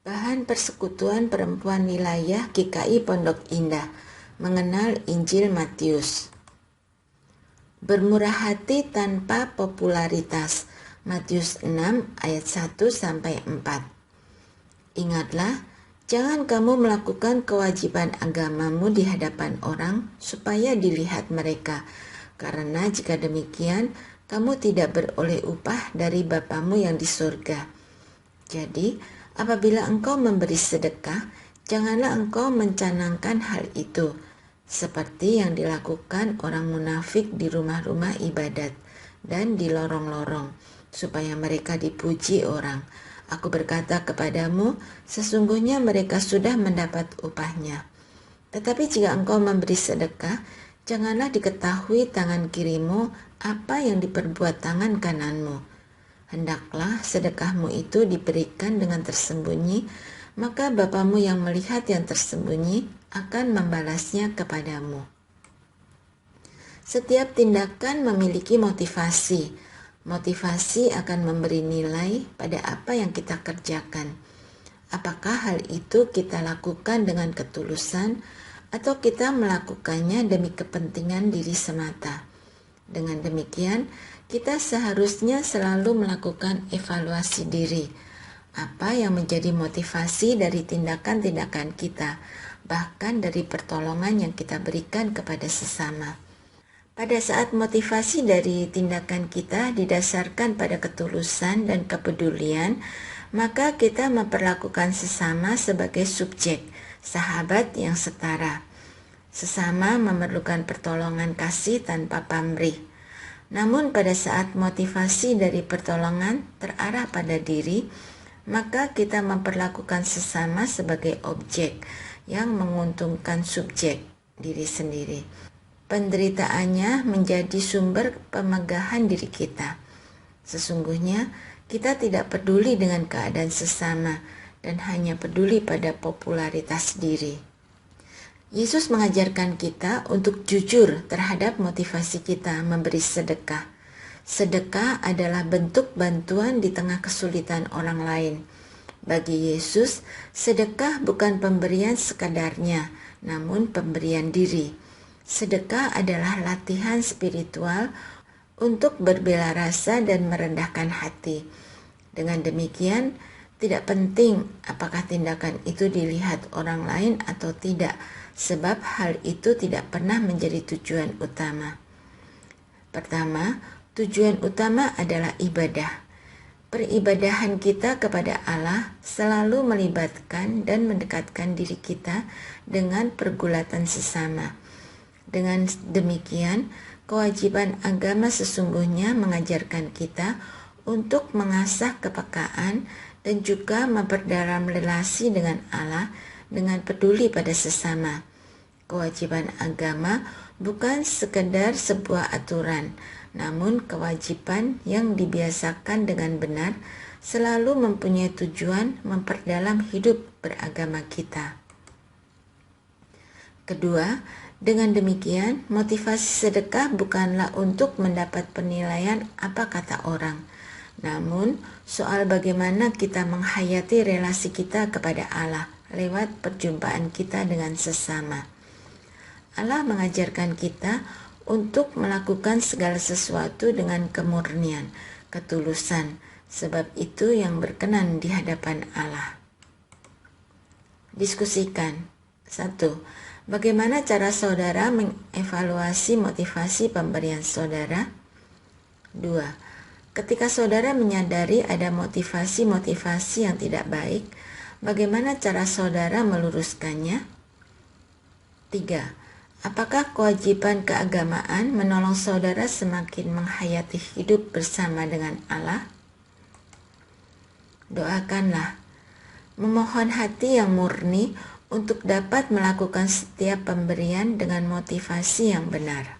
Bahan Persekutuan Perempuan Wilayah GKI Pondok Indah mengenal Injil Matius. Bermurah hati tanpa popularitas. Matius 6 ayat 1-4. Ingatlah, jangan kamu melakukan kewajiban agamamu di hadapan orang supaya dilihat mereka, karena jika demikian kamu tidak beroleh upah dari Bapamu yang di surga. Jadi, apabila engkau memberi sedekah, janganlah engkau mencanangkan hal itu, seperti yang dilakukan orang munafik di rumah-rumah ibadat dan di lorong-lorong, supaya mereka dipuji orang. Aku berkata kepadamu, sesungguhnya mereka sudah mendapat upahnya. Tetapi jika engkau memberi sedekah, janganlah diketahui tangan kirimu apa yang diperbuat tangan kananmu. Hendaklah sedekahmu itu diberikan dengan tersembunyi, maka Bapamu yang melihat yang tersembunyi akan membalasnya kepadamu. Setiap tindakan memiliki motivasi. Motivasi akan memberi nilai pada apa yang kita kerjakan. Apakah hal itu kita lakukan dengan ketulusan atau kita melakukannya demi kepentingan diri semata. Dengan demikian, kita seharusnya selalu melakukan evaluasi diri. Apa yang menjadi motivasi dari tindakan-tindakan kita, bahkan dari pertolongan yang kita berikan kepada sesama. Pada saat motivasi dari tindakan kita didasarkan pada ketulusan dan kepedulian, maka kita memperlakukan sesama sebagai subjek, sahabat yang setara. Sesama memerlukan pertolongan kasih tanpa pamrih. Namun pada saat motivasi dari pertolongan terarah pada diri, maka kita memperlakukan sesama sebagai objek yang menguntungkan subjek, diri sendiri. Penderitaannya menjadi sumber pemegahan diri kita. Sesungguhnya kita tidak peduli dengan keadaan sesama dan hanya peduli pada popularitas diri. Yesus mengajarkan kita untuk jujur terhadap motivasi kita memberi sedekah. Sedekah adalah bentuk bantuan di tengah kesulitan orang lain. Bagi Yesus, sedekah bukan pemberian sekadarnya, namun pemberian diri. Sedekah adalah latihan spiritual untuk berbela rasa dan merendahkan hati. Dengan demikian, tidak penting apakah tindakan itu dilihat orang lain atau tidak, sebab hal itu tidak pernah menjadi tujuan utama. Pertama, tujuan utama adalah ibadah. Peribadahan kita kepada Allah selalu melibatkan dan mendekatkan diri kita dengan pergulatan sesama. Dengan demikian, kewajiban agama sesungguhnya mengajarkan kita untuk mengasah kepekaan dan juga memperdalam relasi dengan Allah dengan peduli pada sesama. Kewajiban agama bukan sekedar sebuah aturan, namun kewajiban yang dibiasakan dengan benar selalu mempunyai tujuan memperdalam hidup beragama kita. Kedua, dengan demikian, motivasi sedekah bukanlah untuk mendapat penilaian apa kata orang, namun soal bagaimana kita menghayati relasi kita kepada Allah lewat perjumpaan kita dengan sesama. Allah mengajarkan kita untuk melakukan segala sesuatu dengan kemurnian, ketulusan, sebab itu yang berkenan di hadapan Allah. Diskusikan. 1. Bagaimana cara saudara mengevaluasi motivasi pemberian saudara? 2. Ketika saudara menyadari ada motivasi-motivasi yang tidak baik, bagaimana cara saudara meluruskannya? 3. Apakah kewajiban keagamaan menolong saudara semakin menghayati hidup bersama dengan Allah? Doakanlah, memohon hati yang murni untuk dapat melakukan setiap pemberian dengan motivasi yang benar.